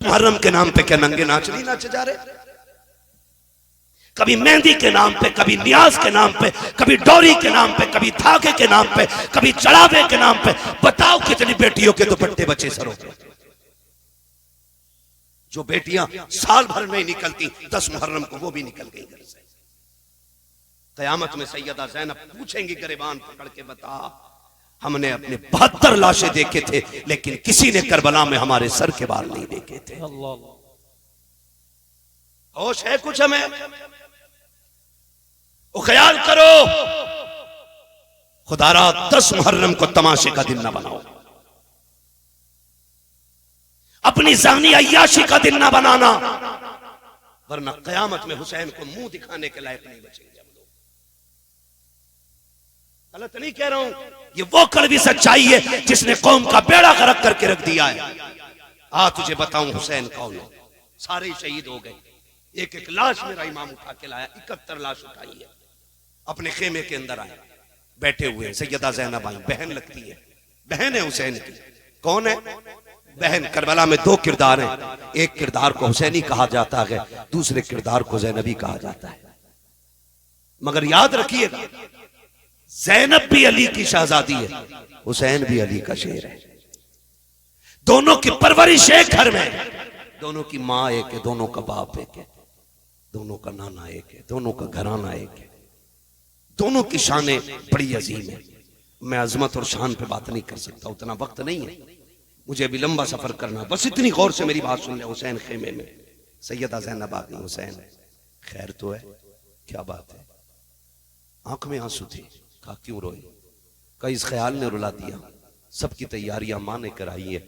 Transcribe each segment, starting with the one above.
मुहर्रम के नाम पे क्या नंगे नाच नहीं नाचे जा रहे? कभी मेहंदी के नाम पे, कभी नियाज के नाम पे, कभी डोरी के नाम पे, कभी धागे के नाम पे, कभी चढ़ावे के नाम पे। बताओ कितनी बेटियों के दुपट्टे बचे सरों पे। जो बेटियां साल भर में निकलती 10 मुहर्रम को वो भी निकल गई घर से। कयामत में सैयदा ज़ैनब पूछेंगी गिरबान पकड़ के, बता हमने अपने 72 लाशें देखे थे लेकिन किसी ने करबला में हमारे सर के बाल नहीं देखे थे। होश है कुछ हमें? वो ख्याल करो खुदारा 10 मुहर्रम को तमाशे का दिन ना बनाओ, अपनी जानी अय्याशी का दिन ना बनाना, वरना कयामत में हुसैन को मुंह दिखाने के लायक नहीं बचेंगे। गलत नहीं कह रहा हूं, ये वो कड़वी सच्चाई है जिसने कौम का बेड़ा गर्क करके रख दिया है। तुझे बताऊं हुसैन कौन है? सारे शहीद हो गए, एक एक लाश मेरा इमाम उठा के लाया, 71 लाश उठाई है। अपने खेमे के अंदर आए, बैठे हुए सैयदा ज़ैनब आई, बहन लगती है, बहन है हुसैन की। कौन है बहन? करबला में 2 किरदार हैं, एक किरदार को हुसैनी कहा जाता है, दूसरे किरदार को ज़ैनबी कहा जाता है। मगर याद रखिएगा, ज़ैनब भी अली की शहजादी है, हुसैन भी अली का शेर है। दोनों की परवरिश एक घर में, दोनों की माँ एक है, दोनों का बाप एक है, दोनों का नाना एक है, दोनों का घराना एक है, दोनों की शानें बड़ी अजीम है। मैं अजमत और शान पे बात नहीं कर सकता, उतना वक्त नहीं है, मुझे अभी लंबा सफर करना। बस इतनी गौर से मेरी बात सुन ले। हुसैन खेमे में, सैयदा ज़ैनब आ गई। हुसैन खैर तो है? क्या बात है? आंख में आंसू थे। कहा क्यों रोई? कहा इस ख्याल ने रुला दिया, सबकी तैयारियां मां ने कराई है,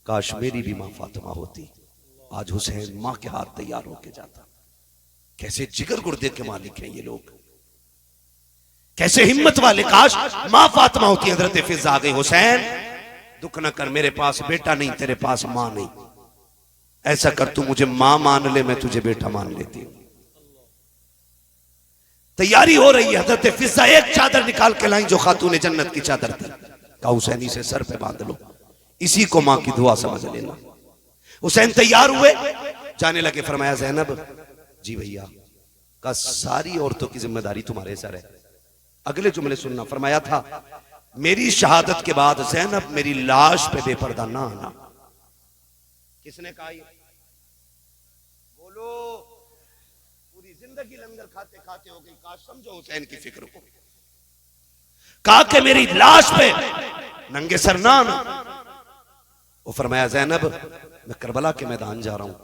काश मेरी भी मां फातिमा होती, आज हुसैन मां के हाथ तैयार होके जाता। कैसे जिगर गुर्दे के मालिक हैं ये लोग, कैसे हिम्मत वाले। काश मां फातिमा होती। हजरत फिजा आ गई, हुसैन दुख न कर, मेरे पास बेटा नहीं, तेरे पास मां नहीं, ऐसा कर तू मुझे मां मान ले, मैं तुझे बेटा मान लेती हूं। तैयारी हो रही है। हजरत फिजा एक चादर निकाल के लाई जो खातून जन्नत की चादर थी। कहा हुसैनी से सर पे बांध लो, इसी को मां की दुआ समझ लेना। हुसैन तैयार हुए, जाने लगे। फरमाया ज़ैनब जी भैया, का सारी औरतों की जिम्मेदारी तुम्हारे सर है। अगले जुमले सुनना। फरमाया था मेरी शहादत के बाद ज़ैनब मेरी लाश पे बेपर्दा ना आना। किसने कहा ये? बोलो। पूरी जिंदगी लंगर खाते खाते हो गई, काश समझो हुसैन की फिक्र को। कहा कि मेरी लाश पे नंगे सर ना आना। वो फरमाया ज़ैनब मैं करबला के मैदान जा रहा हूं,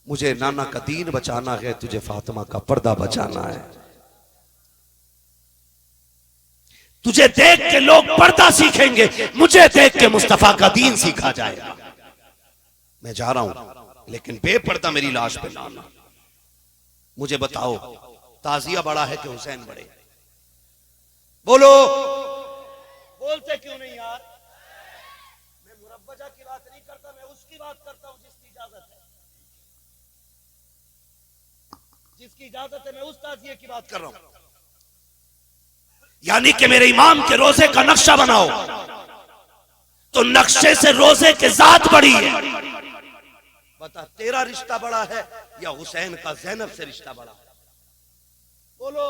मुझे नाना का दीन बचाना है, तुझे फातिमा का पर्दा बचाना है। तुझे देख के लोग पर्दा सीखेंगे, मुझे देख के मुस्तफा का दीन सीखा जाएगा। मैं जा रहा हूं लेकिन बेपर्दा मेरी लाश पे लाना। मुझे बताओ ताजिया बड़ा है कि हुसैन बड़े? बोलो। बोलते क्यों नहीं यार? मैं मुरब्बजा की बात नहीं करता, मैं उसकी बात करता हूं जिसकी इजाजत है। जिसकी इजाजत है मैं उस ताजिए की बात कर रहा हूं। यानी कि मेरे इमाम के रोजे का नक्शा बनाओ तो नक्शे से रोजे के जात बड़ी है। बता तेरा रिश्ता बड़ा है या हुसैन का ज़ैनब से रिश्ता बड़ा है? बोलो।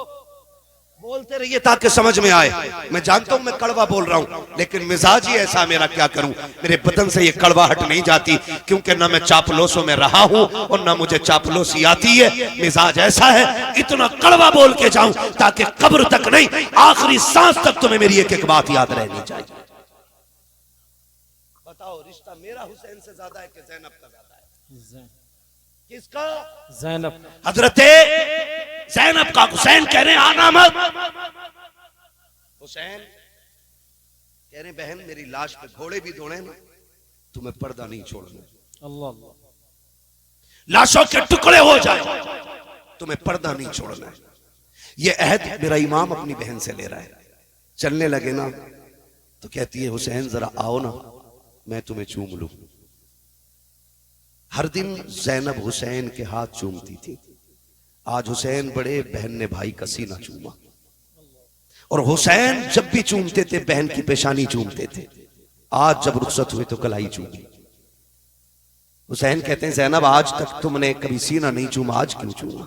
बोलते रहिए ताकि समझ में आए। मैं जानता हूं मैं कड़वा बोल रहा हूं, लेकिन मिजाज ही ऐसा मेरा, क्या करूं। मेरे बदन से ये कड़वाहट नहीं जाती, क्योंकि ना मैं चापलोसों में रहा हूं और ना मुझे चापलोसी आती है। मिजाज ऐसा है, इतना कड़वा बोल के जाऊं ताकि कब्र तक नहीं, आखिरी सांस तक तुम्हें मेरी एक एक बात याद रहनी चाहिए। बताओ रिश्ता मेरा हुसैन से ज्यादा है कि ज़ैनब का ज्यादा है? किसका? ज़ैनब। हजरत ज़ैनब का। हुसैन कह रहे आना मत। हुसैन कह रहे बहन मेरी लाश पे घोड़े भी दौड़े ना, तुम्हें पर्दा नहीं छोड़ना। अल्लाह। लाशों के टुकड़े हो जाए, तुम्हें पर्दा नहीं छोड़ना है। ये अहद मेरा इमाम अपनी बहन से ले रहा है। चलने लगे ना तो कहती है हुसैन जरा आओ ना, मैं तुम्हें चूम लूं। हर दिन ज़ैनब हुसैन के हाथ चूमती थी, आज हुसैन बड़े, बहन ने भाई का सीना चूमा। और हुसैन जब भी चूमते थे बहन की पेशानी चूमते थे, आज जब रुखसत हुए तो कलाई चूमी। हुसैन कहते हैं ज़ैनब आज तक तुमने कभी सीना नहीं चूमा, आज क्यों चूमा?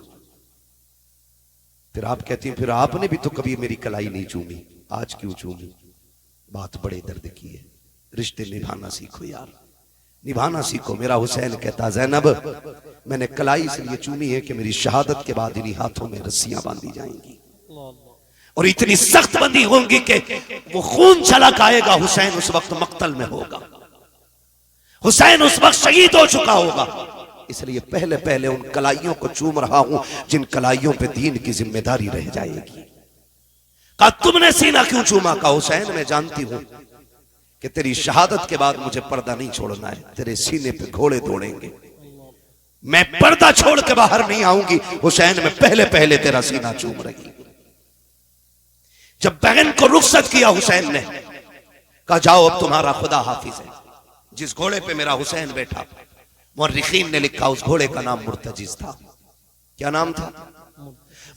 फिर आप कहती हैं फिर आपने भी तो कभी मेरी कलाई नहीं चूमी, आज क्यों चूमी? बात बड़े दर्द की है। रिश्ते निभाना सीखो यार, निभाना सीखो। मेरा हुसैन कहता ज़ैनब मैंने कलाई इसलिए चूमी है कि मेरी शहादत के बाद इन्हीं हाथों में रस्सियां बांधी जाएंगी और इतनी सख्त बंदी होंगी कि वो खून छलक आएगा। हुसैन उस वक्त मक्तल में होगा, हुसैन उस वक्त शहीद हो चुका होगा। इसलिए पहले पहले उन कलाइयों को चूम रहा हूं जिन कलाइयों पे दीन की जिम्मेदारी रह जाएगी। कहा तुमने सीना क्यों चूमा? का हुसैन मैं जानती हूं कि तेरी शहादत के बाद मुझे पर्दा नहीं छोड़ना है, तेरे सीने पे घोड़े दौड़ेंगे, मैं पर्दा छोड़ के बाहर नहीं आऊंगी। हुसैन मैं पहले पहले तेरा सीना चूम रही। जब बहन को रुखसत किया हुसैन ने, कहा जाओ अब तुम्हारा खुदा हाफिज है। जिस घोड़े पे मेरा हुसैन बैठा, मुर्रिखीन ने लिखा उस घोड़े का नाम मुर्तजिज था। क्या नाम था?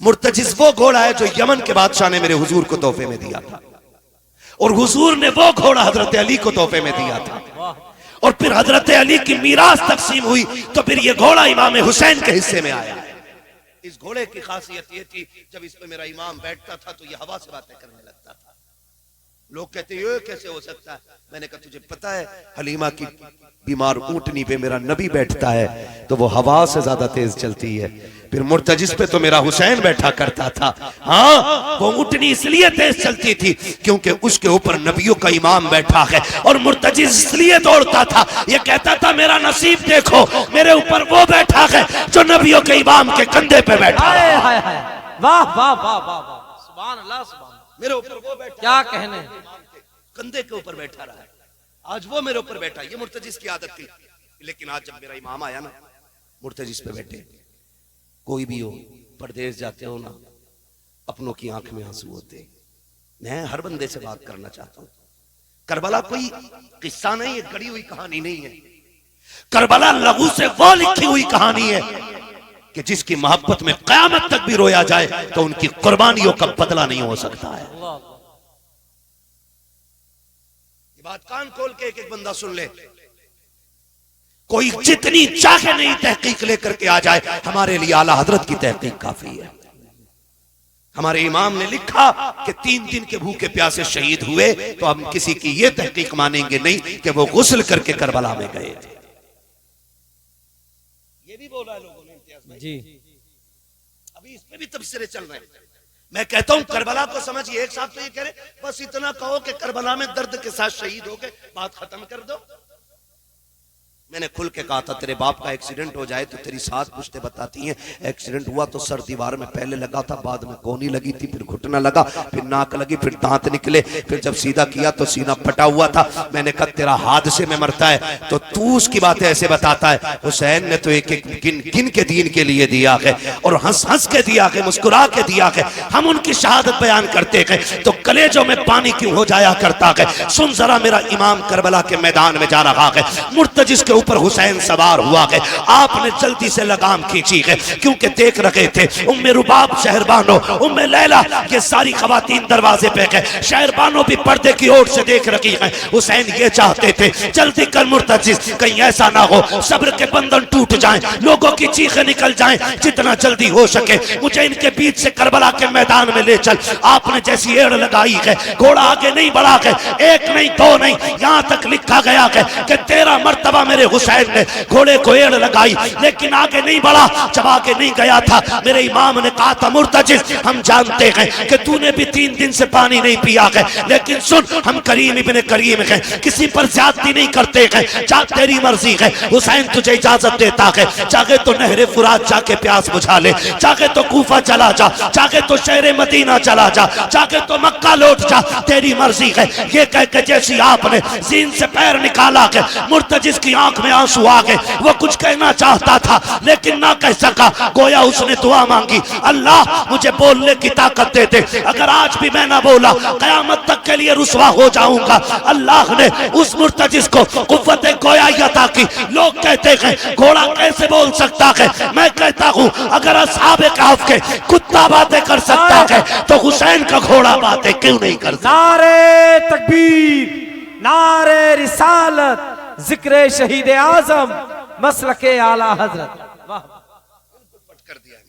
मुर्तजिज वो घोड़ा है जो यमन के बादशाह ने मेरे हुजूर को तोहफे में दिया था, और हुजूर ने वो घोड़ा हजरत अली को तोहफे में दिया था, और फिर हजरत अली की मीरास तकसीम हुई तो फिर ये घोड़ा इमाम हुसैन के हिस्से में आया। इस घोड़े की खासियत ये थी जब इस पे मेरा इमाम बैठता था तो ये हवा से बातें करने लगता था। लोग कहते ये कैसे हो सकता है? मैंने कहा तुझे पता है हलीमा की बीमार ऊंटनी पे मेरा नबी बैठता है तो वो हवा से ज्यादा तेज चलती है। फिर मुर्तजिस पे तो मेरा हुसैन बैठा करता था। हाँ, वो ऊंटनी इसलिए तेज चलती थी क्योंकि उसके ऊपर नबियों का इमाम बैठा है, और मुर्तजिस इसलिए दौड़ता था, ये कहता था मेरा नसीब देखो, मेरे ऊपर वो बैठा है जो नबियों के इमाम के कंधे पे बैठा है। वाह वाह वाह वाह, सुभान अल्लाह, सुभान, मेरे ऊपर वो बैठा, क्या कहने, कंधे के ऊपर बैठा रहा है, आज वो मेरे ऊपर बैठा। ये मुर्तजिस की आदत थी। लेकिन आज जब मेरा इमाम आया ना, मुर्तजिस पे बैठे, कोई भी हो, परदेश जाते हो ना, अपनों की आंख में आंसू होते। मैं हर बंदे से बात करना चाहता हूं। करबला कोई किस्सा नहीं है, गढ़ी हुई कहानी नहीं है। करबला लहू से वो लिखी हुई कहानी है कि जिसकी मोहब्बत में कयामत तक भी रोया जाए तो उनकी कुर्बानियों का बदला नहीं हो सकता है। ये बात कान खोल के एक एक बंदा सुन ले। कोई जितनी चाहे नहीं तहकीक लेकर के आ जाए, हमारे लिए आला हजरत की तहकीक काफी है। हमारे इमाम ने लिखा कि 3 दिन के भूखे प्यासे शहीद हुए तो हम किसी की यह तहकीक मानेंगे नहीं कि वो गुस्ल करके करबला में गए थे। ये भी बोला है लोगों ने इम्तियाज भाई जी, अभी इसमें भी तबसरे चल रहे हैं। मैं कहता हूं करबला को समझिए। एक साहब तो ये कह रहे बस इतना कहो कि करबला में दर्द के साथ शहीद हो गए, बात खत्म कर दो। मैंने खुल के कहा था तेरे बाप का एक्सीडेंट हो जाए तो तेरी सास पुश्ते बताती हैं एक्सीडेंट हुआ तो सर दीवार में पहले लगा था, बाद में कोहनी लगी थी, फिर घुटना लगा, फिर नाक लगी, फिर दांत निकले, फिर जब सीधा किया तो सीना फटा हुआ था। मैंने कहा तेरा हादसे में मरता है तो तू उसकी बातें ऐसे बताता है। हुसैन ने तो एक एक गिन गिन के दीन के लिए दिया है और हंस हंस के दिया है, मुस्कुरा के दिया है। हम उनकी शहादत बयान करते हैं तो कलेजों में पानी क्यों हो जाया करता है। सुन जरा, मेरा इमाम करबला के मैदान में जा रहा है, मुर्तजिस के ऊपर हुसैन सवार हुआ है। आपने जल्दी से लगाम खींची है क्योंकि देख रहे थे उम्मे रुबाब शहरबानो, उम्मे लैला, ये सारी खवातीन दरवाजे पे है। शहरबानो भी पर्दे की ओर से देख रही हैं। हुसैन ये चाहते थे जल्दी कर मुर्तजिस, कहीं ऐसा ना हो सब्र के बंधन टूट जाएं, लोगों की चीखें निकल जाएं। जितना जल्दी हो सके मुझे इनके बीच से करबला के मैदान में ले चल। आपने जैसी एड़ लगाई है, घोड़ा आगे नहीं बढ़ा है, एक नहीं दो नहीं, यहां तक लिखा गया है कि 13 मर्तबा मेरे हुसैन ने घोड़े को एड़ लगाई लेकिन आगे नहीं बढ़ा। जब आगे नहीं गया था मेरे इमाम ने कहा था मुर्तजिस, हम जानते हैं कि तूने भी 3 दिन से पानी नहीं पिया है, लेकिन सुन हम करीम इब्ने करीम हैं, किसी पर ज्यादती नहीं करते हैं, जा तेरी मर्जी है। हुसैन तुझे इजाजत देता है, चाहे तो नहरे फुरात जाके प्यास बुझा ले, चाहे तो कूफा चला जा, चाहे तो शहर मदीना चला जा, चाहे तो मक्का लौट जा, तेरी मर्जी है। ये कह के जैसी आपने जीन से पैर निकाला है, मुर्तजिस की आंख में आंसू आ गए। वो कुछ कहना चाहता था लेकिन ना कह सका। गोया उसने दुआ मांगी, अल्लाह मुझे बोलने की ताकत दे दे, अगर आज भी मैं ना बोला कयामत तक के लिए रुसवा हो जाऊंगा। अल्लाह ने उस मुर्तजिस को कुव्वत गोयाई अता की। लोग कहते हैं घोड़ा कैसे बोल सकता है, मैं कहता हूं अगर असहाबे कहफ के कुत्ता बातें कर सकता है तो हुसैन का घोड़ा बातें क्यों नहीं कर सकता। नारे तकबीर, नारे रिसालत, जिक्र शहीद आजम, मसलके आला हजरत। वाह पट कर दिया है।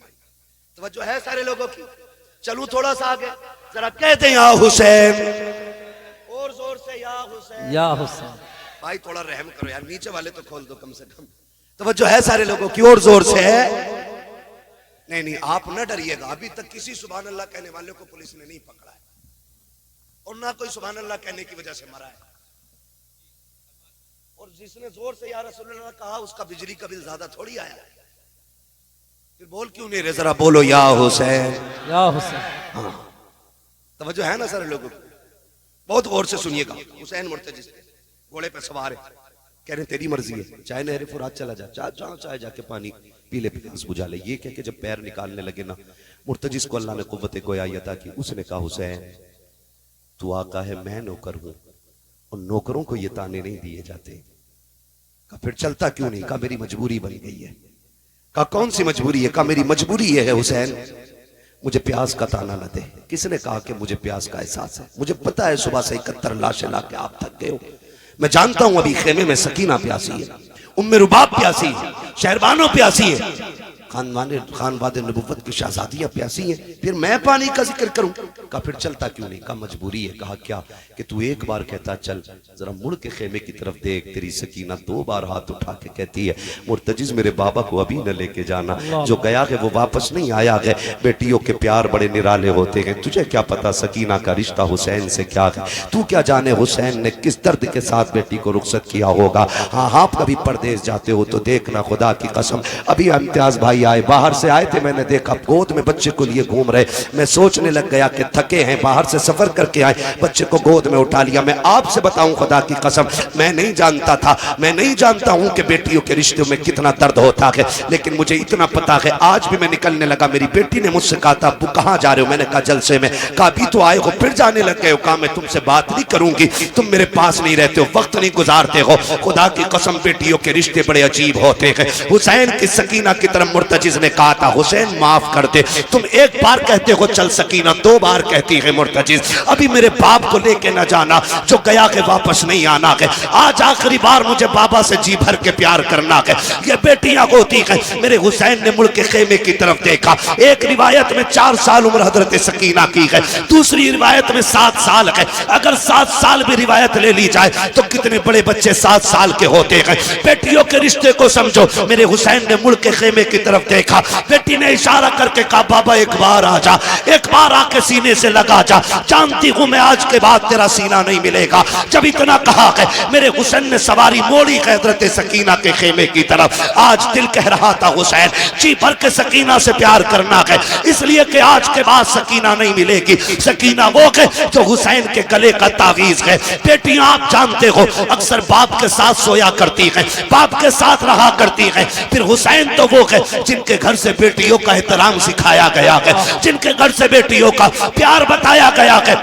तवज्जो है सारे लोगों की। चलूं थोड़ा सा आगे, जरा कहते हैं या हुसैन, और जोर से या हुसैन। या हुसैन। भाई थोड़ा रहम करो यार, नीचे वाले तो खोल दो कम से कम। तवज्जो है सारे लोगों की, और जोर से है। नहीं नहीं आप न डरिएगा, अभी तक किसी सुभान अल्लाह कहने वाले को पुलिस ने नहीं पकड़ा है, और ना कोई सुभान अल्लाह कहने की वजह से मरा है। और जिसने जोर से या रसूलुल्लाह कहा उसका बिजली का बिल ज्यादा थोड़ी आया है। फिर बोल क्यों नहीं रहे, जरा बोलो या हुसैन। या हुसैन। हाँ तवज्जो है ना सारे लोगों को, बहुत गौर से सुनिएगा। हुसैन मुर्तजिज घोड़े पे सवार है, कह रहे तेरी मर्जी है, चाहे नहरे फुरात चला जा, चाहे जाके पानी पी ले, प्यास बुझा ले। ये कह के जब पैर निकालने लगे ना, मुर्तजिज को अल्लाह ने कुव्वत गोयाई अता की। उसने कहा हुसैन तू आका है, मैं नौकर हूं, और नौकरों को ये ताने नहीं दिए जाते। कहा फिर चलता क्यों नहीं? कहा मेरी मजबूरी बन गई है। कहा कौन सी मजबूरी है? कहा मेरी मजबूरी ये है हुसैन, मुझे प्यास का ताना न दे। किसने कहा कि मुझे प्यास का एहसास है? मुझे पता है सुबह से 71 लाशें लाके आप थक गए हो। मैं जानता हूं अभी खेमे में सकीना प्यासी है, उम्मे रुबाब प्यासी है, शहरबानो प्यासी है, खानवाद नबुव्वत की शहजादियां प्यासी हैं, फिर मैं पानी का जिक्र करूं? कहा फिर चलता क्यों नहीं? कहा मजबूरी है। कहा क्या? कि तू एक बार कहता चल, जरा मुड़ के खेमे की तरफ देख, तेरी सकीना 2 बार हाथ उठा के कहती है मुर्तजिज मेरे बाबा को अभी न लेके जाना, जो गया है वो वापस नहीं आया है। बेटियों के प्यार बड़े निराले होते हैं, तुझे क्या पता सकीना का रिश्ता हुसैन से क्या है? तू क्या जाने हुसैन ने किस दर्द के साथ बेटी को रुखसत किया होगा। हाँ आप कभी परदेश जाते हो तो देखना, खुदा की कसम अभी इम्तियाज भाई आए, बाहर से आए थे, मैंने देखा गोद में बच्चे को लिए घूम रहे। मैं सोचने लग गया कि थके हैं, बाहर से सफर करके आए, बच्चे को गोद में उठा लिया। मैं आपसे बताऊं खुदा की कसम, मैं नहीं जानता था, मैं नहीं जानता हूं कि बेटियों के रिश्तों में कितना दर्द होता है, लेकिन मुझे इतना पता है। आज भी मैं निकलने लगा, मेरी बेटी ने मुझसे कहा था अब्बू कहां जा रहे हो? मैंने कहा जलसे में। कहा अभी तो आए हो फिर जाने लग गए हो? कहा मैं तुमसे बात नहीं करूंगी, तुम मेरे पास नहीं रहते हो, वक्त नहीं गुजारते हो। खुदा की कसम बेटियों के रिश्ते बड़े अजीब होते हैं। हुसैन की सकीना की तरफ मुर्तजिज ने कहा था हुसैन माफ कर दे, तुम एक बार कहते हो चल सकीना, 2 बार कहती है मुर्तजिज। अभी मेरे बाप को लेके न जाना, जो गया के वापस नहीं आना है। आज आखिरी बार मुझे बाबा से जी भर के प्यार करना है। ये बेटियां होती है। मेरे हुसैन ने मुड़ के खेमे की तरफ देखा। एक रिवायत में 4 साल उम्र हजरत सकीना की है, दूसरी रिवायत में 7 साल है। अगर 7 साल भी रिवायत ले ली जाए तो कितने बड़े बच्चे 7 साल के होते हैं। बेटियों के रिश्ते को समझो। मेरे हुसैन ने मुड़ के खेमे की तरफ देखा, बेटी ने इशारा करके कहा बाबा एक बार आ जा, एक बार आके सीने से लगा जा, जानती हूं मैं आज के बाद तेरा सीना नहीं मिलेगा। जब इतना कहा है मेरे हुसैन ने सवारी मोड़ी हजरत सकीना के खेमे की तरफ। आज दिल कह रहा था हुसैन जी भर के सकीना से प्यार करना है, इसलिए कि आज के बाद सकीना नहीं मिलेगी। सकीना वो है जो हुसैन के गले का तावीज है। बेटियां आप जानते हो अक्सर बाप के साथ सोया करती हैं, बाप के साथ रहा करती हैं। फिर हुसैन तो वो है जिनके घर से बेटियों का एहतराम सिखाया गया है, जिनके घर से बेटियों का प्यार बताया गया है।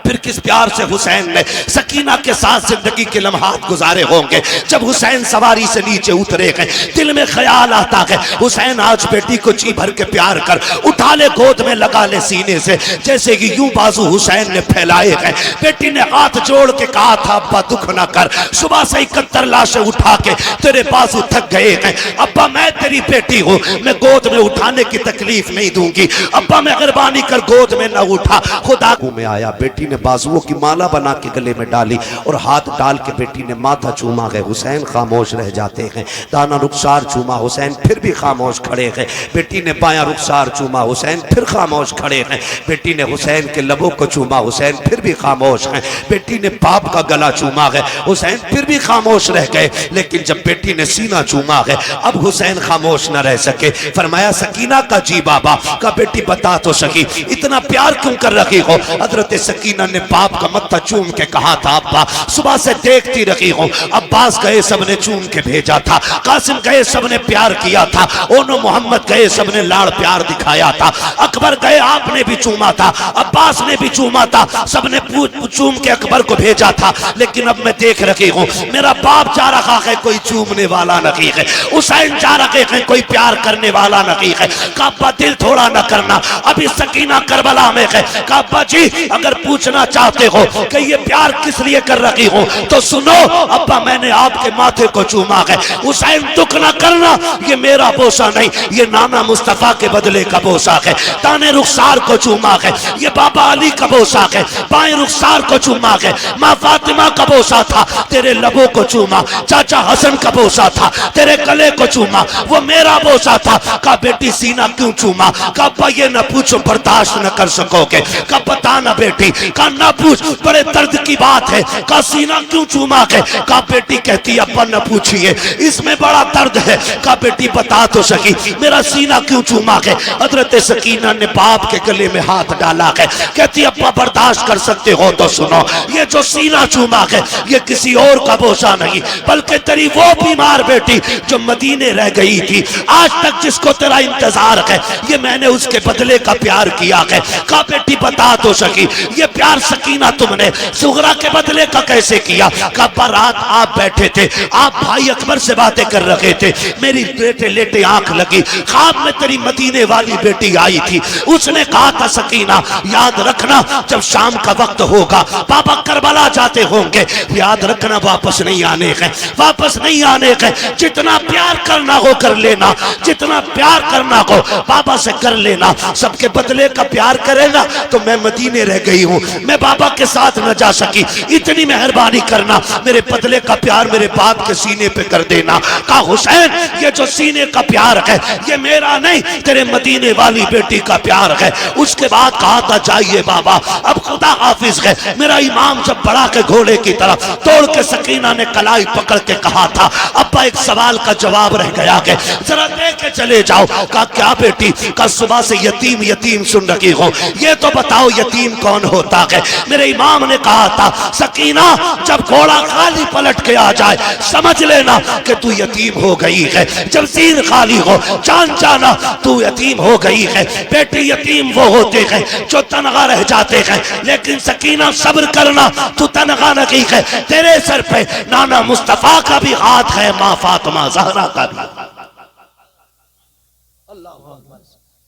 फिर किस प्यार से हुसैन ने सकीना के साथ जिंदगी के लम्हात गुजारे होंगे। जब हुसैन सवारी से नीचे उतरे हैं, दिल में ख्याल आता है हुसैन आज बेटी को जी भर के प्यार कर, उठा ले गोद में लगा ले सीने से, जैसे कि यूं बाजू हुसैन ने फैलाए हैं। बेटी ने हाथ जोड़ के कहा था अब्बा दुख ना कर, सुबह से 71 लाशें उठा के तेरे बाजू थक गए हैं। अब्बा मैं तेरी बेटी हूं, मैं गोद में उठाने की तकलीफ नहीं दूंगी। अब्बा मेहरबानी कर गोद में न उठा। खुदा में आया, बेटी ने बाजुओं की माला बना के गले में डाली और हाथ डाल के बेटी ने माथा चूमा गए। हुसैन खामोश रह जाते हैं। दाना रुखसार चूमा, हुसैन फिर भी खामोश खड़े हैं। बेटी ने बायां रुखसार चूमा, हुसैन फिर खामोश खड़े हैं। बेटी ने हुसैन के लबों को चूमा, हुसैन फिर भी खामोश हैं। बेटी ने बाप का गला चूमा है, हुसैन फिर भी खामोश रह गए। लेकिन जब बेटी ने सीना चूमा है, अब हुसैन खामोश न रह सके। फरमाया सकीना का जी बाबा का, बेटी बता तो सकी इतना प्यार क्यों कर रही हो? हजरत सकीना ने बाप का मत्था चूम के कहा था अब्बा सुबह से देखती रही हूं, अब्बास गए सबने चूम के भेजा था, कासिम गए सबने प्यार किया था, ओनो मोहम्मद गए सबने लाड़ प्यार दिखाया था, अकबर गए आपने भी चूमा था, अब्बास ने भी चूमा था, सबने चूम के अकबर को भेजा था। लेकिन अब मैं देख रही हूं मेरा बाप जा रहा है, कोई चूमने वाला नहीं है। हुसैन जा रहे हैं, कोई प्यार करने वाला नहीं है। काबा दिल थोड़ा न करना, अभी सकीना करबला में है। काबा जी अगर पूछना जानना चाहते हो कि ये प्यार किस लिए कर रही हूं, तो सुनो अब्बा, मैंने आपके माथे को चूमा है। हुसैन दुख ना करना, ये मेरा बोसा नहीं, ये नाना मुस्तफा के बदले का बोसा है। दाने रुखसार को चूमा है, ये बाबा अली का बोसा है। बाएं रुखसार को चूमा है, माँ फातिमा का बोसा था, तेरे लबों को चूमा। चाचा हसन का बोसा था, तेरे गले को चूमा, वो मेरा बोसा था। का बेटी सीना क्यों चूमा? का अब्बा ये न पूछो, बर्दाश्त न कर सकोगे। का बता ना बेटी, का ना पूछ, बड़े दर्द की बात है। का सीना क्यों चूमा है? का बेटी कहती अब्बा न पूछिए, इसमें बड़ा दर्द है। का बेटी बता तो सकी, मेरा सीना क्यों चूमा है? हजरत सकीना ने बाप के गले में हाथ डाला है, कहती अब्बा बर्दाश्त कर सकते हो तो सुनो, ये जो सीना चूमा है ये किसी और का बोसा नहीं, बल्कि तेरी वो बीमार बेटी जो मदीने रह गई थी, आज तक जिसको तेरा इंतजार है, ये मैंने उसके बदले का प्यार किया है। का बेटी बता तो सकी, ये प्यार सकीना तुमने सुगरा के बदले का कैसे किया? का रात आप बैठे थे, आप भाई अकबर से बातें कर रहे थे, मेरी बेटे लेटे आंख लगी, ख्वाब में तेरी मदीने वाली बेटी आई थी। उसने कहा था सकीना याद रखना, जब शाम का वक्त होगा पापा करबला जाते होंगे, याद रखना वापस नहीं आने हैं, वापस नहीं आने हैं। जितना प्यार करना हो कर लेना, जितना प्यार करना हो बाबा से कर लेना। सबके बदले का प्यार करेगा तो मैं मदीने रह गई हूं, मैं बाबा के साथ न जा सकी, इतनी मेहरबानी करना, मेरे बदले का प्यार मेरे बाप के सीने पे कर देना। कहा हुसैन ये जो सीने का प्यार है ये मेरा नहीं, तेरे मदीने वाली बेटी का प्यार है। उसके बाद कहा था जाइए बाबा, अब खुदा हाफिज है। मेरा इमाम जब बढ़ा के घोड़े की तरफ तोड़ के सकीना ने कलाई पकड़ के कहा था अब्बा एक सवाल का जवाब रह गया है, जरा दे के चले जाओ। कहा क्या बेटी? का सुबह से यतीम यतीम सुन रही हो, ये तो बताओ यतीम कौन होता है? मेरे इमाम ने कहा था सकीना जब घोड़ा खाली पलट के आ जाए समझ लेना कि तू यतीम हो गई है, जब सीन खाली हो जान जाना तू यतीम हो गई है। बेटी यतीम वो होते हैं जो तनहा रह जाते हैं, लेकिन सकीना सब्र करना, तू तनहा नहीं है, तेरे सर पे नाना मुस्तफा का भी हाथ है, माँ फातिमा ज़हरा का भी।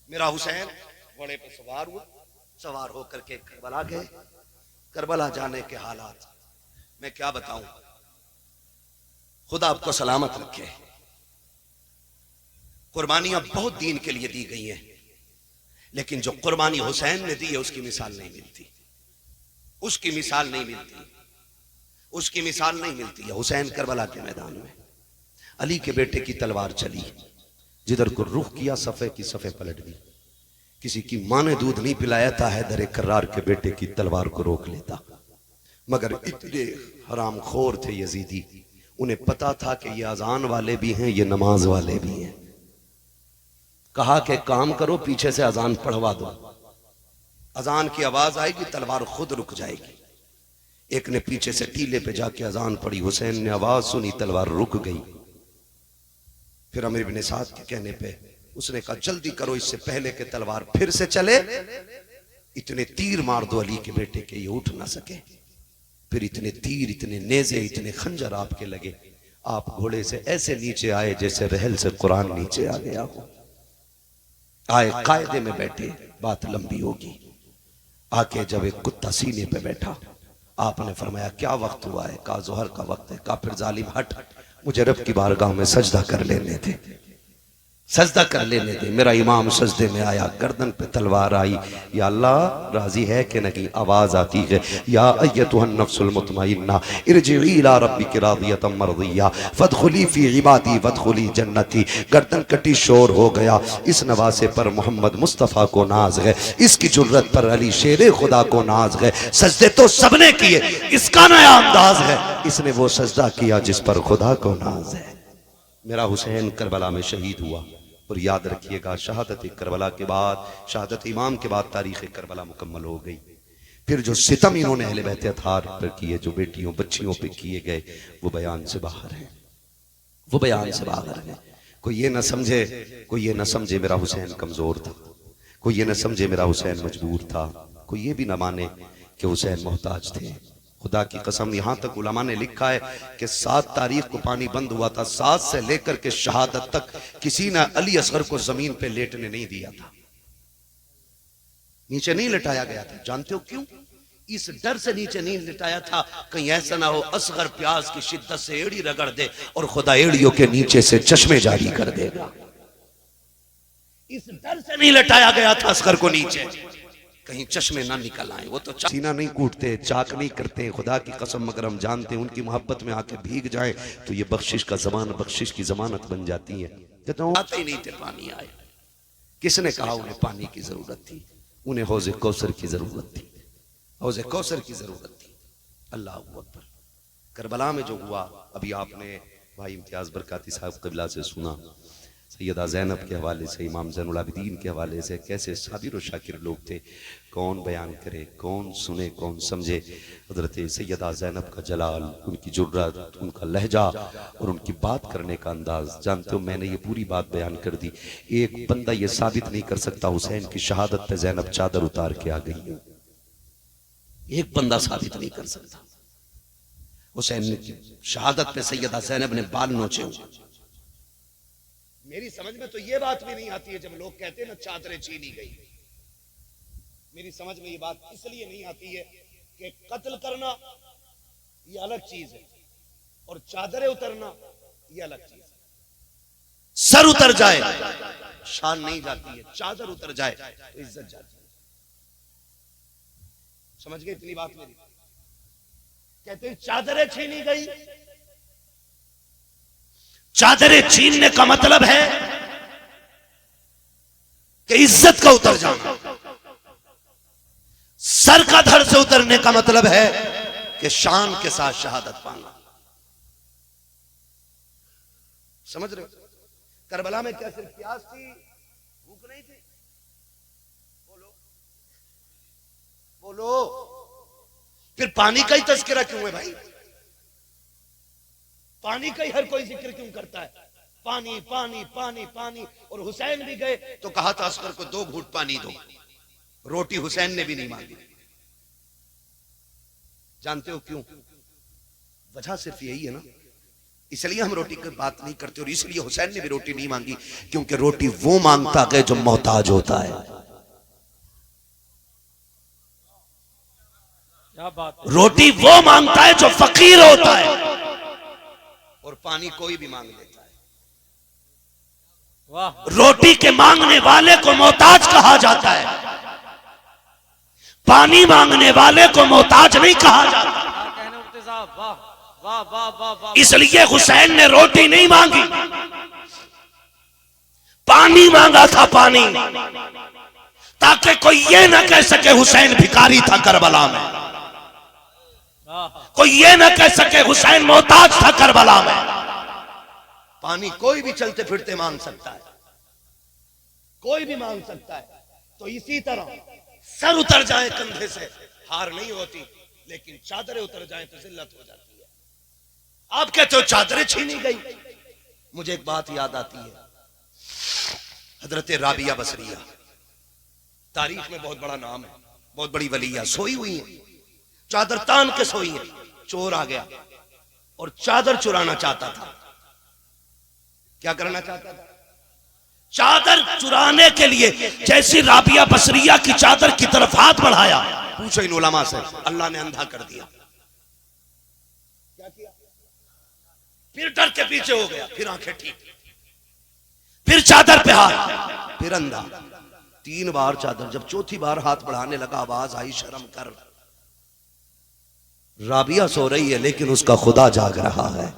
मेरा हुसैन घोड़े पे सवार हुआ, सवार होकर के करबला गए। करबला जाने के हालात मैं क्या बताऊं, खुदा आपको सलामत रखे। कुर्बानियां बहुत दीन के लिए दी गई हैं, लेकिन जो कुर्बानी हुसैन ने दी है उसकी मिसाल नहीं मिलती, उसकी मिसाल नहीं मिलती, उसकी मिसाल नहीं मिलती है। हुसैन करबला के मैदान में अली के बेटे की तलवार चली, जिधर को रुख किया सफ़े की सफ़े पलट दी। किसी की माँ ने दूध नहीं पिलाया था, हैदर कर्रार के बेटे की तलवार को रोक लेता, मगर इतने हरामखोर थे यजीदी, उन्हें पता था कि ये अजान वाले भी हैं, ये नमाज वाले भी हैं। कहा कि काम करो पीछे से अजान पढ़वा दो, अजान की आवाज आएगी तलवार खुद रुक जाएगी। एक ने पीछे से टीले पे जाके अजान पढ़ी, हुसैन ने आवाज सुनी, तलवार रुक गई। फिर अमीर इब्ने साद के कहने पे उसने कहा जल्दी करो, इससे पहले के तलवार फिर से चले, इतने तीर मार दो अली के बेटे के ये उठ ना सके। फिर इतने तीर, इतने नेजे, इतने खंजर आपके लगे, आप घोड़े से ऐसे नीचे आए जैसे रहल से कुरान नीचे आ गया हो। आए कायदे में बैठे, बात लंबी होगी। आके जब एक कुत्ता सीने पे बैठा, आपने फरमाया क्या वक्त हुआ है? कहा जोहर का वक्त है। कहा फिर जालिम हट, मुझे रब की बारगाह में सजदा कर लेने थे, सजदा कर लेने दे। मेरा इमाम सजदे में आया, गर्दन पे तलवार आई, या अल्लाह राजी है कि नहीं? आवाज आती है या अय्यतुहन नफ्सुल मुतमइन्ना इरजिई इला रब्बिकी रादियतम मरदिया फदखुली फी इबादी वदखुली जन्नती। गर्दन कटी, शोर हो गया। इस नवासे पर मोहम्मद मुस्तफ़ा को नाज है, इसकी जुर्रत पर अली शेरे खुदा को नाज है। सजदे तो सबने किए, इसका नया अंदाज है, इसने वो सजदा किया जिस पर खुदा को नाज है। मेरा हुसैन करबला में शहीद हुआ। और याद रखिएगा शहादत करबला के बाद, शहादत इमाम के बाद तारीख़ करबला मुकम्मल हो गई। फिर जो सितम इन्होंने अहले बैत अतहार पर किए, जो बेटियों बच्चियों पे किए गए, वो बयान से बाहर है, वो बयान से बाहर है। कोई ये ना समझे, कोई ये ना समझे मेरा हुसैन कमजोर था, कोई ये ना समझे मेरा हुसैन मजबूर था, कोई ये भी ना माने कि हुसैन मोहताज थे। खुदा की कसम, यहां तक उलमा ने लिखा है कि 7 तारीख को पानी बंद हुआ था, 7 से लेकर के शहादत तक किसी ने अली असगर को जमीन पे लेटने नहीं दिया था, नीचे नहीं लटाया गया था। जानते हो क्यों? इस डर से नीचे नहीं लिटाया था कहीं ऐसा ना हो असगर प्याज की शिद्दत से एड़ी रगड़ दे और खुदा एड़ियों के नीचे से चश्मे जारी कर देगा। इस डर से नहीं लटाया गया था असगर को नीचे कहीं चश्मे ना निकल आए। वो तो सीना नहीं कूटते, चाक नहीं करते, खुदा की कसम मगर हम जानते हैं उनकी मोहब्बत में आके भीग जाए तो ये बख्शिश का जमाना, बख्शिश की जमानत बन जाती है। कहता हूं आते ही नहीं थे पानी आए। किसने कहा उन्हें पानी की जरूरत थी? उन्हें हौज़े कौसर की जरूरत थी, हौज़े कौसर की जरूरत थी। अल्लाह अकबर। करबला में जो हुआ अभी आपने भाई इम्तियाज बरकाती साहब क़िबला से सुना, सैयदा ज़ैनब के हवाले से, इमाम ज़ैनुल आबिदीन के हवाले से, कैसे साबिर और शाकिर लोग थे। कौन बयान करे, कौन सुने, कौन समझे। हज़रत सैयदा ज़ैनब का जलाल, उनकी जुर्रत, उनका लहजा और उनकी बात करने का अंदाज। जानते हो मैंने ये पूरी बात बयान कर दी। एक बंदा ये साबित नहीं कर सकता हुसैन की शहादत पे ज़ैनब चादर उतार के आ गई। एक बंदा साबित नहीं कर सकता। हुसैन की शहादत पे सैयदा ज़ैनब ने बाल नोचे हुए। मेरी समझ में तो ये बात भी नहीं आती है जब लोग कहते हैं ना चादरें छीनी गई। मेरी समझ में ये बात इसलिए नहीं आती है कि कत्ल करना ये अलग चीज है और चादरें उतरना ये अलग चीज है। सर उतर जाए शान नहीं जाती है, चादर उतर जाए तो इज्जत जाती है। समझ गए इतनी बात मेरी? कहते हैं चादरें छीनी गई। चादरें छीनने का मतलब है कि इज्जत का उतर जाना। सर का धड़ से उतरने का मतलब है कि शान के साथ शहादत पाना। समझ रहे हो? करबला में क्या सिर्फ प्यास थी, भूख नहीं थी? बोलो बोलो। फिर पानी का ही तज़किरा क्यों है भाई? पानी का ही हर कोई जिक्र क्यों करता है? पानी पानी पानी पानी। और हुसैन भी गए तो कहा था असगर को 2 घूंट पानी दो। रोटी हुसैन ने भी नहीं मांगी। जानते हो क्यों? वजह सिर्फ यही है ना, इसलिए हम रोटी की बात नहीं करते और इसलिए हुसैन ने भी रोटी नहीं मांगी, क्योंकि रोटी वो मांगता है जो मोहताज होता है। क्या बात है? रोटी वो मांगता है जो फकीर होता है और पानी कोई भी मांग लेता है। वाह। रोटी के मांगने वाले को मोहताज कहा जाता है, पानी मांगने वाले को मोहताज नहीं कहा जाता। कहने उठते साहब, वाह वाह वाह वाह वाह। इसलिए हुसैन ने रोटी नहीं मांगी, पानी मांगा था, पानी, ताकि कोई ये ना कह सके हुसैन भिखारी था करबला में, कोई ये ना कह सके हुसैन मोहताज था करबला में। पानी कोई भी चलते फिरते मांग सकता है, कोई भी मांग सकता है। तो इसी तरह सर उतर जाए कंधे से हार नहीं होती, लेकिन चादरें उतर जाए तो जिल्लत हो जाती है। आप कहते हो चादरें छीनी गई, मुझे एक बात याद आती है। हजरत राबिया बसरिया तारीख में बहुत बड़ा नाम है, बहुत बड़ी वलिया, सोई हुई है, चादर तान के सोई है। चोर आ गया और चादर चुराना चाहता था। क्या करना चाहता था? चादर चुराने के लिए जैसी राबिया बसरिया की चादर की तरफ हाथ बढ़ाया, पूछो इन उलमा से, अल्लाह ने अंधा कर दिया। क्या किया? फिर डर के पीछे हो गया, फिर आंखें ठीक, फिर चादर पे हाथ, फिर अंधा। 3 बार चादर, जब चौथी बार हाथ बढ़ाने लगा आवाज आई, शर्म कर। राबिया सो रही है लेकिन उसका खुदा जाग रहा है।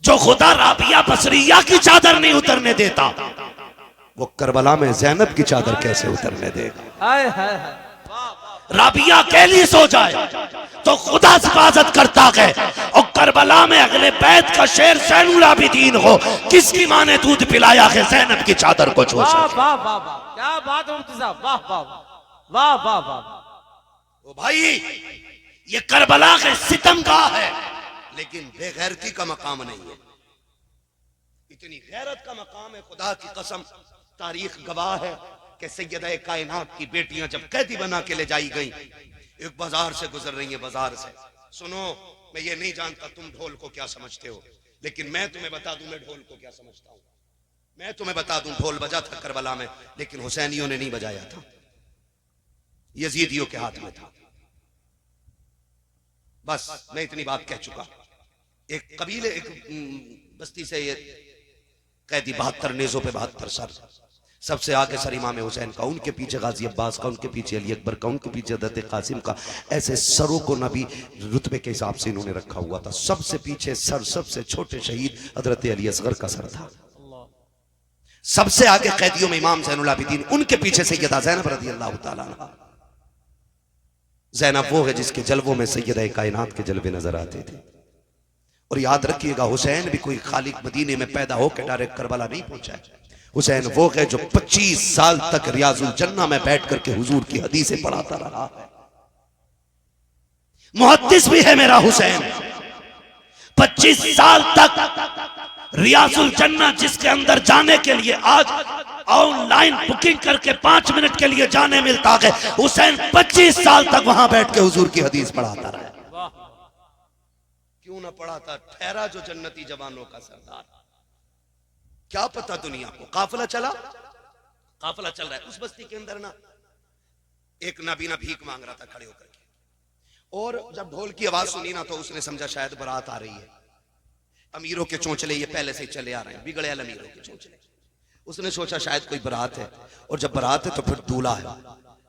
जो खुदा राबिया बसरिया की चादर नहीं उतरने देता, वो करबला में ज़ैनब की चादर कैसे उतरने देगा? हाय हाय हाय। राबिया अकेली सो जाए तो खुदा हिफाजत करता है, और करबला में अगले बैत का शेर ज़ैनुल आबिदीन हो, किसकी मां ने दूध पिलाया है ज़ैनब की चादर को छू सके? वाह वाह वाह, क्या बात है मुफ्ती साहब, वाह वाह वाह वाह वाह। ओ भाई, ये करबला के सितमगाह है, लेकिन बेगैरती का मकाम नहीं है। इतनी गैरत का मकाम है, खुदा की कसम, तारीख गवाह है कि सैयदा कायनात की बेटियां जब कैदी बना के ले जाई गई, एक बाजार से गुजर रही है, बाजार से। सुनो, मैं ये नहीं जानता तुम ढोल को क्या समझते हो, लेकिन मैं तुम्हें बता दूं मैं ढोल को क्या समझता हूं। मैं तुम्हें बता दूं, ढोल बजा था करबला में, लेकिन हुसैनियों ने नहीं बजाया था। यजीदियों के हाथ में था। बस मैं इतनी बात कह चुका। एक कबीले, एक बस्ती से ये कैदी 72 नेजों पे 72 सर, सबसे आगे सर इमाम हुसैन का, उनके पीछे गाजी अब्बास का, उनके पीछे अली अकबर का, उनके पीछे हज़रत कासिम का। ऐसे सरों को नबी रुतबे के हिसाब से इन्होंने रखा हुआ था। सबसे पीछे सर, सबसे छोटे शहीद हज़रत अली असगर का सर था। सबसे आगे कैदियों में इमाम ज़ैनुल आबिदीन, उनके पीछे सैयदा ज़ैनब रज़ी अल्लाह तआला अन्हा। ज़ैनब वो है जिसके जलवों में सैयदा कायनात के जलवे नजर आते थे। और याद रखिएगा, हुसैन भी कोई खाली मदीने में पैदा होकर डायरेक्ट करबला नहीं पहुंचा है। हुसैन वो है जो 25 साल तक रियाजुल जन्ना में बैठ करके हुजूर की हदीसें पढ़ाता रहा है। मुहद्दिस भी है मेरा हुसैन। 25 साल तक रियाजुल जन्ना, जिसके अंदर जाने के लिए आज ऑनलाइन बुकिंग करके 5 मिनट के लिए जाने मिलता है, हुसैन 25 साल तक वहां बैठ के हुजूर की हदीस पढ़ाता रहा। क्यों ना पढ़ाता? ठहरा जो जन्नती जवानों का सरदार। क्या पता दुनिया को। काफिला चला, काफिला चल रहा है। उस बस्ती के अंदर ना एक नाबीना भीख मांग रहा था खड़े होकर के, और जब ढोल की आवाज सुनी ना तो उसने समझा शायद बारात आ रही है। अमीरों के चोंचले ये पहले से चले आ रहे हैं, बिगड़े अमीरों के चोंचले। उसने सोचा शायद कोई बारात है, और जब बारात है तो फिर दूल्हा है।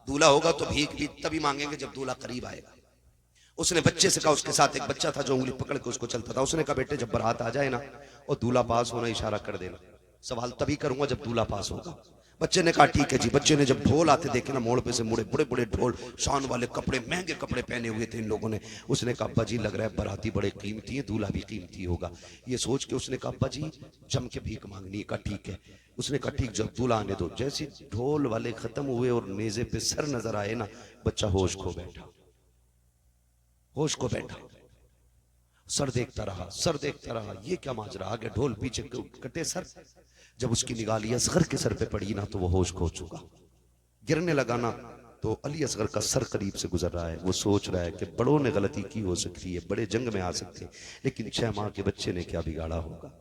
दूल्हा होगा तो भीख भी तभी मांगेंगे जब दूल्हा करीब आएगा। उसने बच्चे से कहा, उसके साथ एक बच्चा था जो उंगली पकड़ के उसको चलता था। उसने कहा, बेटे जब बारात आ जाए ना और दूल्हा पास होना, इशारा कर देना, सवाल तभी करूंगा जब दूल्हा पास होगा। बच्चे ने कहा ठीक है जी। बच्चे ने जब ढोल आते देखे ना, मोड़ पे से मुड़े, बड़े बड़े ढोल, शान वाले कपड़े, महंगे कपड़े पहने हुए थे इन लोगों ने। उसने कहा, अब्बा जी लग रहा है बाराती बड़े कीमती है, दूल्हा भी कीमती होगा। ये सोच के उसने कहा, अब्बा जी जम के भीख मांगनी। कहा ठीक है। उसने कहा ठीक, जब दूल्हा आने दो। जैसे ढोल वाले खत्म हुए और नेजे पे सर नजर आए ना, बच्चा होश खो बैठा, होश को बैठा। सर देखता रहा, सर देखता रहा, ये क्या माजरा, आगे ढोल पीछे कटे सर। जब उसकी निगाह अली असगर के सर पे पड़ी ना तो वो होश खो चुका। गिरने लगा ना तो अली असगर का सर करीब से गुजर रहा है। वो सोच रहा है कि बड़ों ने गलती की हो सकती है, बड़े जंग में आ सकते हैं, लेकिन 6 माह के बच्चे ने क्या बिगाड़ा होगा,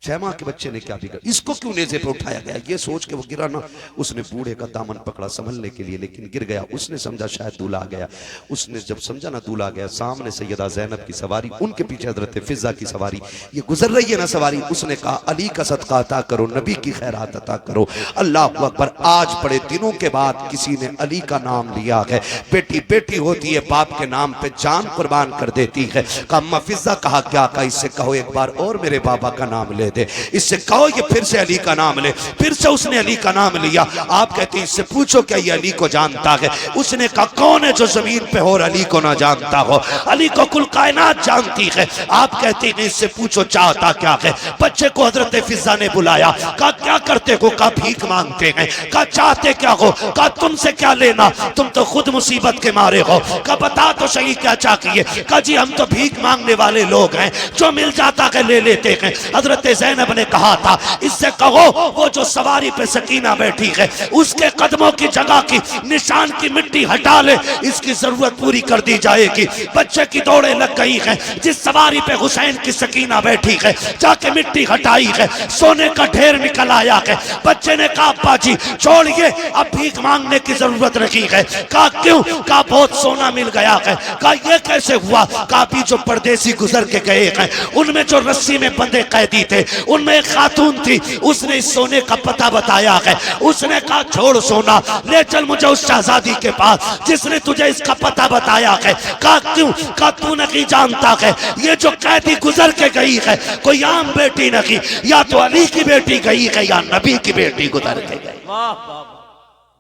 6 माह के बच्चे ने क्या बिगाड़ा, इसको क्यों नेज़े पे उठाया गया। ये सोच के वो गिरा ना, उसने बूढ़े का दामन पकड़ा संभलने के लिए, लेकिन गिर गया। उसने समझा शायद दूल्हा आ गया। उसने जब समझा ना दूल्हा आ गया, सामने सैयदा ज़ैनब की सवारी, उनके पीछे हज़रत फिज़ा की सवारी, ये गुजर रही है ना सवारी। उसने कहा, अली का सदका अता करो, नबी की खैरात अता करो। अल्लाह अकबर। आज बड़े दिनों के बाद किसी ने अली का नाम लिया है। बेटी बेटी होती है, बाप के नाम पे जान कुर्बान कर देती है। कहा, अम्मा फिज़ा, कहा क्या? कहा इससे कहो एक बार और मेरे बाबा का नाम ले दे, इससे कहो ये फिर से अली का नाम ले। फिर से उसने अली का नाम लिया। आप कहते हैं इससे पूछो क्या ये अली को जानता है। उसने कहा, कौन है जो जमीन पे हो और अली को ना जानता हो? अली को कुल कायनात जानती है। आप कहते हैं इससे पूछो चाहता क्या है। बच्चे को हजरत फिजा ने बुलाया, कहा क्या करते हो? कहा भीख मांगते हैं। कहा चाहते क्या हो? कहा तुमसे क्या लेना, तुम तो खुद मुसीबत के मारे हो। कहा बता तो सही क्या चाहिए। कहा जी हम तो भीख मांगने वाले लोग हैं, जो मिल जाता है ले लेते हैं। हजरत ज़ैनब ने कहा था, इससे कहो वो जो सवारी पे सकीना बैठी है उसके कदमों की जगह की निशान की मिट्टी हटा ले, इसकी जरूरत पूरी कर दी जाएगी। बच्चे की दौड़े लग गई है। जिस सवारी पे हुसैन की सकीना बैठी है जाके मिट्टी हटाई है, सोने का ढेर निकल आया है। बच्चे ने कहा अब्बा जी छोड़िए, अब भीख मांगने की जरूरत नहीं है। कहा क्यों? कहा बहुत सोना मिल गया है। कहा ये कैसे हुआ? कहा अभी जो परदेसी गुजर के गए हैं उनमें जो रस्सी में बंधे कैदी थे उनमें एक खातून थी, उसने इस सोने का पता बताया है। उसने कहा छोड़ सोना, ले चल मुझे उस शहजादी के पास जिसने तुझे इसका पता बताया है। कहा क्यों? कहा तू नहीं जानता है ये जो कैदी गुजर के गई है कोई आम बेटी नहीं, या तो अली की बेटी गई है या नबी की बेटी गुजर के गई। वाह वाह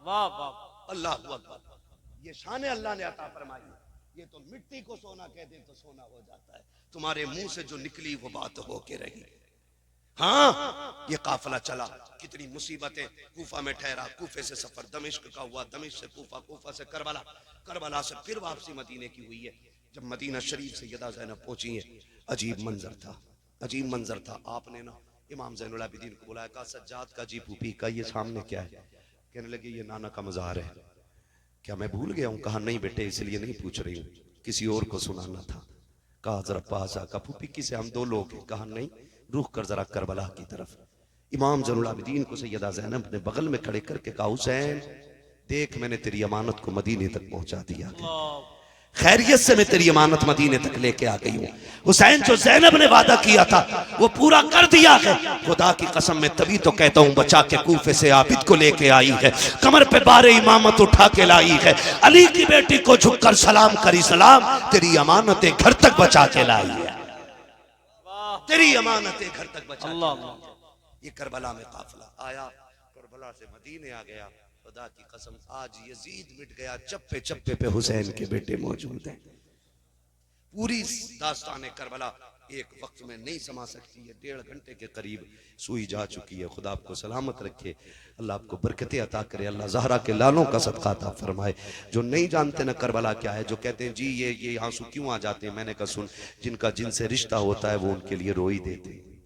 वाह वाह, अल्लाह अकबर। ये शान अल्लाह ने अता फरमाई। ये तो मिट्टी को सोना कह दे तो सोना हो जाता है। तुम्हारे मुंह से जो निकली वो बात हो के रही। हाँ ये काफिला चला, कितनी मुसीबतें। कूफा में ठहरा, कूफे से सफर दमिश्क का हुआ, दमिश्क से कूफा, कूफा से करबला, करबला से फिर वापसी मदीने की हुई है। जब मदीना शरीफ सैयदा ज़ैनब पहुंची है, अजीब मंजर था, अजीब मंजर था। आपने ना इमाम ज़ैनुल आबिदीन को बुलाया, कहा सज्जाद का जी फूफी का ये सामने क्या है? कहने लगे ये नाना का मज़ार है। क्या मैं भूल गया हूँ? कहा नहीं बेटे इसलिए नहीं पूछ रही हूँ, किसी और को सुनाना था। कहा जरा पास आ। कहा फूफी किसे? हम 2 लोग हैं। कहा नहीं रुख कर जरा करबला की तरफ। इमाम ज़ैनुल आबिदीन को सैयदा ज़ैनब ने बगल में खड़े करके कहा हुसैन देख मैंने तेरी अमानत को मदीने तक पहुंचा दिया, अल्लाह खैरियत से मैं तेरी अमानत मदीने तक लेके आ गई हूँ। हुसैन जो ज़ैनब ने वादा किया था वो पूरा कर दिया है। खुदा की कसम मैं तभी तो कहता हूँ बचा के कूफे से आबिद को लेके आई है, कमर पे बारे इमामत उठा के लाई है, अली की बेटी को झुककर सलाम करी सलाम, तेरी अमानतें घर तक बचा के लाई है, तेरी अमानतें घर तक बचा के लाई है। ये करबला में काफिला आया, करबला से मदीने आ गया। खुदा की कसम आज यजीद मिट गया, चप्पे चप्पे पे हुसैन के बेटे मौजूद हैं। पूरी दास्तान करबला एक वक्त में नहीं समा सकती है, 1.5 घंटे के करीब सुई जा चुकी है। खुदा आपको सलामत रखे, अल्लाह आपको बरकतें अता करे, अल्लाह ज़हरा के लालों का सदका अता फरमाए। जो नहीं जानते ना करबला क्या है, जो कहते हैं जी ये आंसू क्यों आ जाते हैं, मैंने कहा सुन, जिनका जिनसे रिश्ता होता है वो उनके लिए रो ही देते हैं।